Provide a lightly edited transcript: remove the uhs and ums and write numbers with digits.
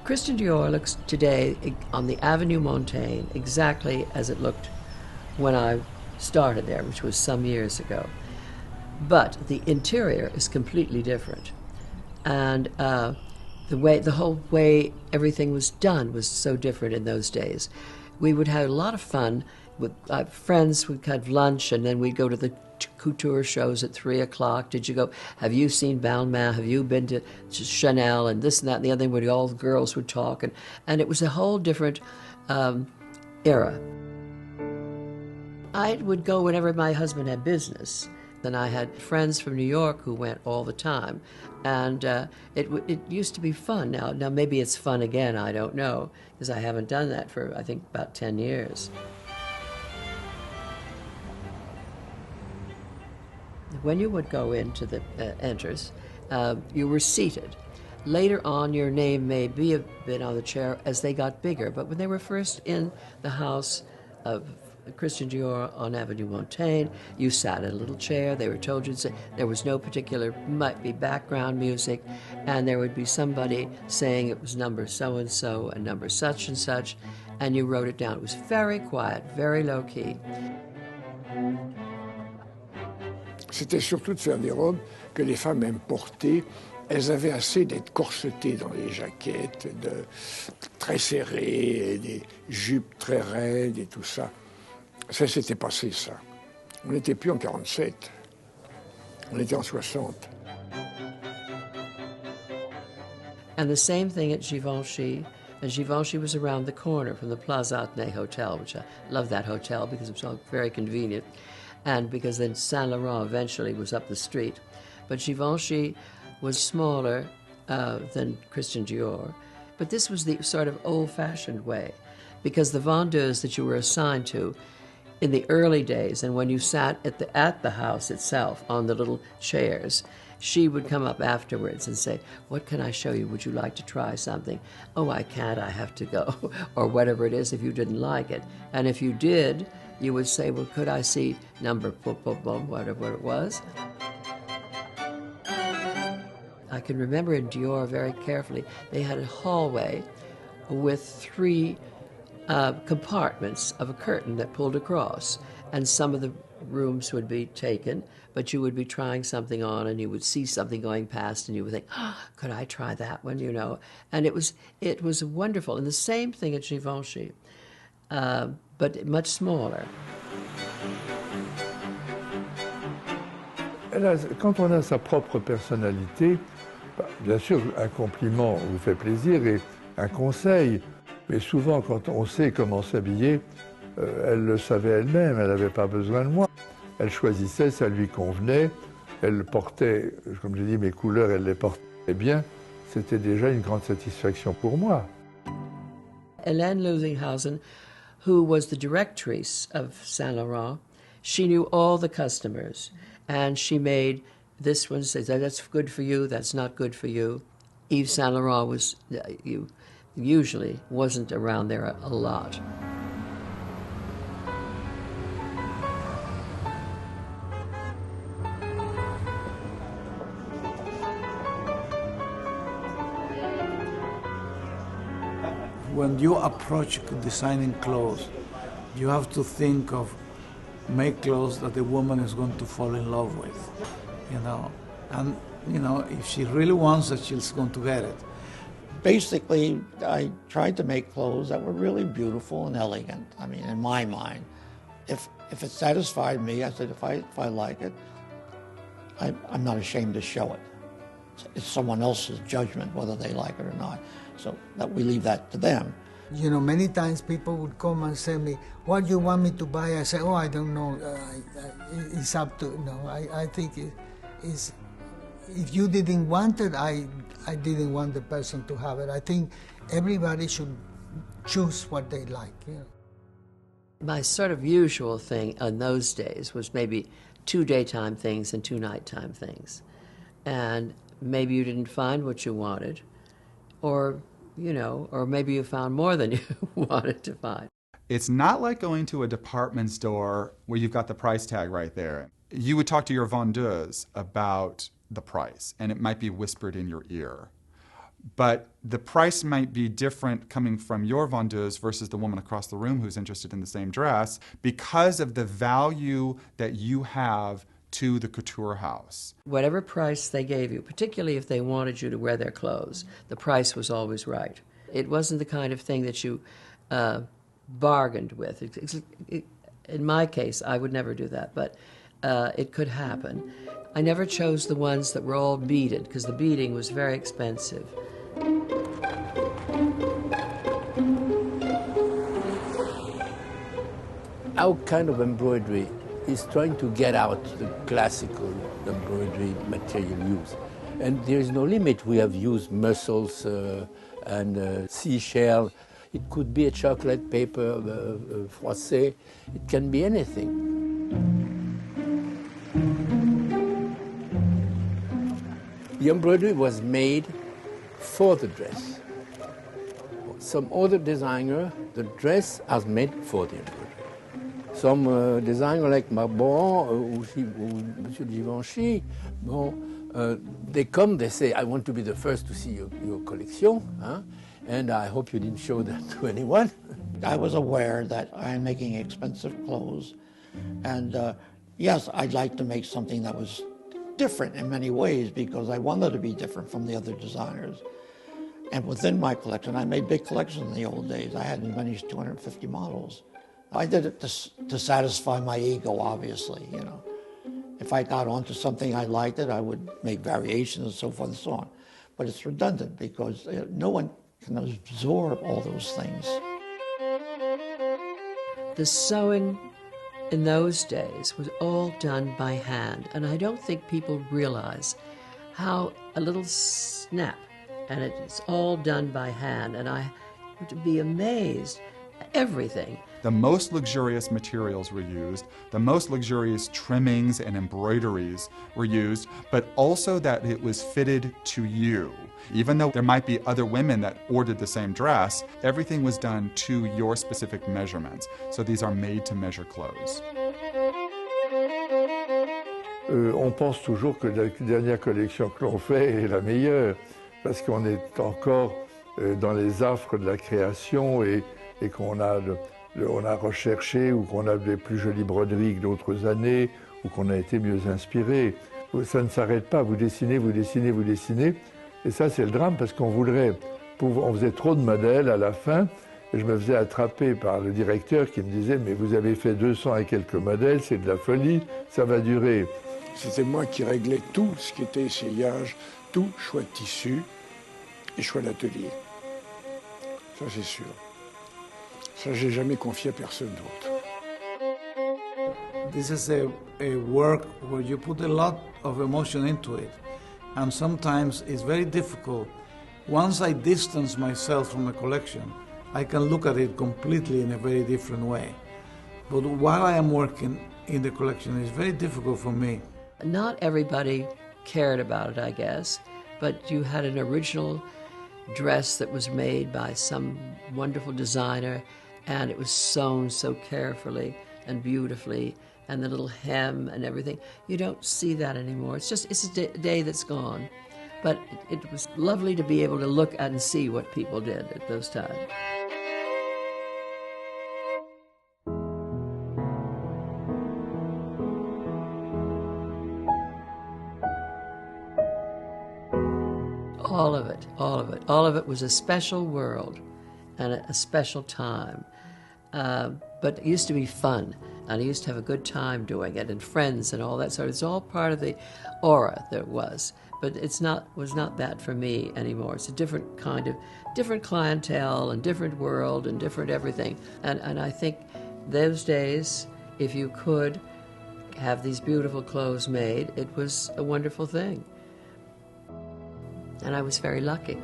Christian Dior looks today on the Avenue Montaigne exactly as it looked when I started there, which was some years ago. But the interior is completely different. And the whole way everything was done was so different in those days. We would have a lot of fun with friends. We'd have lunch, and then we'd go to the couture shows at 3 o'clock. Did you go? Have you seen Balmain? Have you been to Chanel? And this and that and the other thing, where all the girls would talk, and it was a whole different era. I would go whenever my husband had business. Then I had friends from New York who went all the time, and it used to be fun. Now maybe it's fun again, I don't know, because I haven't done that for, I think, about 10 years. When you would go into the enters, you were seated. Later on, your name may be a bit on the chair as they got bigger, but when they were first in the house of Christian Dior on Avenue Montaigne, you sat in a little chair. They were told you to sit. There was no particular, might be background music, and there would be somebody saying it was number so-and-so and number such and such, and you wrote it down. It was very quiet, very low-key. C'était surtout de faire des robes que les femmes aiment porter. Elles avaient assez d'être corsetées dans les jaquettes, très serrées, et des jupes très raides et tout ça. Ça s'était passé, ça. On n'était plus en 47. On était en 60. And the same thing at Givenchy. And Givenchy was around the corner from the Plaza Athénée Hotel, which I love that hotel because it was all very convenient. And because then Saint Laurent eventually was up the street. But Givenchy was smaller than Christian Dior. But this was the sort of old-fashioned way, because the vendeuse that you were assigned to in the early days, and when you sat at the house itself on the little chairs, she would come up afterwards and say, "What can I show you? Would you like to try something?" "Oh, I can't, I have to go," or whatever it is if you didn't like it. And if you did, you would say, "Well, could I see number whatever it was?" I can remember in Dior very carefully, they had a hallway with 3 compartments of a curtain that pulled across, and some of the rooms would be taken, but you would be trying something on and you would see something going past and you would think, "Oh, could I try that one?" you know. And it was wonderful. And the same thing at Givenchy, but much smaller. Quand on a sa propre personnalité, bien sûr, un compliment vous fait plaisir et un conseil, mais souvent, quand on sait comment s'habiller, elle le savait elle-même, elle n'avait pas besoin de moi. Elle choisissait, ça lui convenait, elle portait, comme j'ai dit, mes couleurs, elle les portait bien. C'était déjà une grande satisfaction pour moi. Hélène Lusinghausen, who was the directrice of Saint Laurent, she knew all the customers, and she made this one say, "That's good for you, that's not good for you." Yves Saint Laurent was usually wasn't around there a lot. When you approach designing clothes, you have to think of make clothes that the woman is going to fall in love with, you know. And, you know, if she really wants it, she's going to get it. Basically, I tried to make clothes that were really beautiful and elegant. I mean, in my mind, if it satisfied me, I said, if I like it, I'm not ashamed to show it. It's someone else's judgment whether they like it or not. So that we leave that to them. You know, many times people would come and say me, "What do you want me to buy?" I say, "Oh, I don't know. It's up to, you know, I think it's, if you didn't want it, I didn't want the person to have it. I think everybody should choose what they like." You know. My sort of usual thing in those days was maybe 2 daytime things and 2 nighttime things. And maybe you didn't find what you wanted, or, you know, or maybe you found more than you wanted to find. It's not like going to a department store where you've got the price tag right there. You would talk to your vendeuse about the price, and it might be whispered in your ear. but the price might be different coming from your vendeuse versus the woman across the room who's interested in the same dress because of the value that you have to the couture house. Whatever price they gave you, particularly if they wanted you to wear their clothes, the price was always right. It wasn't the kind of thing that you bargained with. In my case, I would never do that, but it could happen. I never chose the ones that were all beaded, because the beading was very expensive. Our kind of embroidery is trying to get out the classical embroidery material used. And there is no limit. We have used mussels and seashell. It could be a chocolate paper froissé. It can be anything. The embroidery was made for the dress. Some other designer, the dress is made for the embroidery. Some designer like Marboran or Monsieur Givenchy, they come, they say, I want to be the first to see your collection, huh? And I hope you didn't show that to anyone. I was aware that I'm making expensive clothes, and yes, I'd like to make something that was different in many ways because I wanted to be different from the other designers. And within my collection, I made big collections in the old days. I had as many as 250 models. I did it to satisfy my ego, obviously, you know. If I got onto something I liked it, I would make variations and so forth and so on. But it's redundant because no one can absorb all those things. The sewing in those days was all done by hand, and I don't think people realize how a little snap, and it's all done by hand, and I would be amazed at everything. The most luxurious materials were used, the most luxurious trimmings and embroideries were used, but also that it was fitted to you. Even though there might be other women that ordered the same dress, everything was done to your specific measurements. So these are made-to-measure clothes. On pense toujours que la dernière collection que l'on fait est la meilleure, parce qu'on est encore dans les affres de la création et qu'on a on a recherché ou qu'on a des plus jolies broderies que d'autres années ou qu'on a été mieux inspiré. Ça ne s'arrête pas, vous dessinez, vous dessinez, vous dessinez. Et ça, c'est le drame parce qu'on voudrait, on faisait trop de modèles à la fin et je me faisais attraper par le directeur qui me disait « Mais vous avez fait 200 et quelques modèles, c'est de la folie, ça va durer. » C'était moi qui réglais tout ce qui était essayage, tout, choix de tissu et choix d'atelier. Ça, c'est sûr. Ça, j'ai jamais confié à personne d'autre. This is a work where you put a lot of emotion into it, and sometimes it's very difficult. Once I distance myself from a collection, I can look at it completely in a very different way. But while I am working in the collection, it's very difficult for me. Not everybody cared about it, I guess, but you had an original dress that was made by some wonderful designer, and it was sewn so carefully and beautifully, and the little hem and everything. You don't see that anymore. It's a day that's gone. But it was lovely to be able to look at and see what people did at those times. All of it, all of it. All of it was a special world and a special time. But it used to be fun, and I used to have a good time doing it, and friends and all that sort of. It's all part of the aura there was, but was not that for me anymore. It's a different clientele and different world and different everything. And I think those days, if you could have these beautiful clothes made, it was a wonderful thing. And I was very lucky.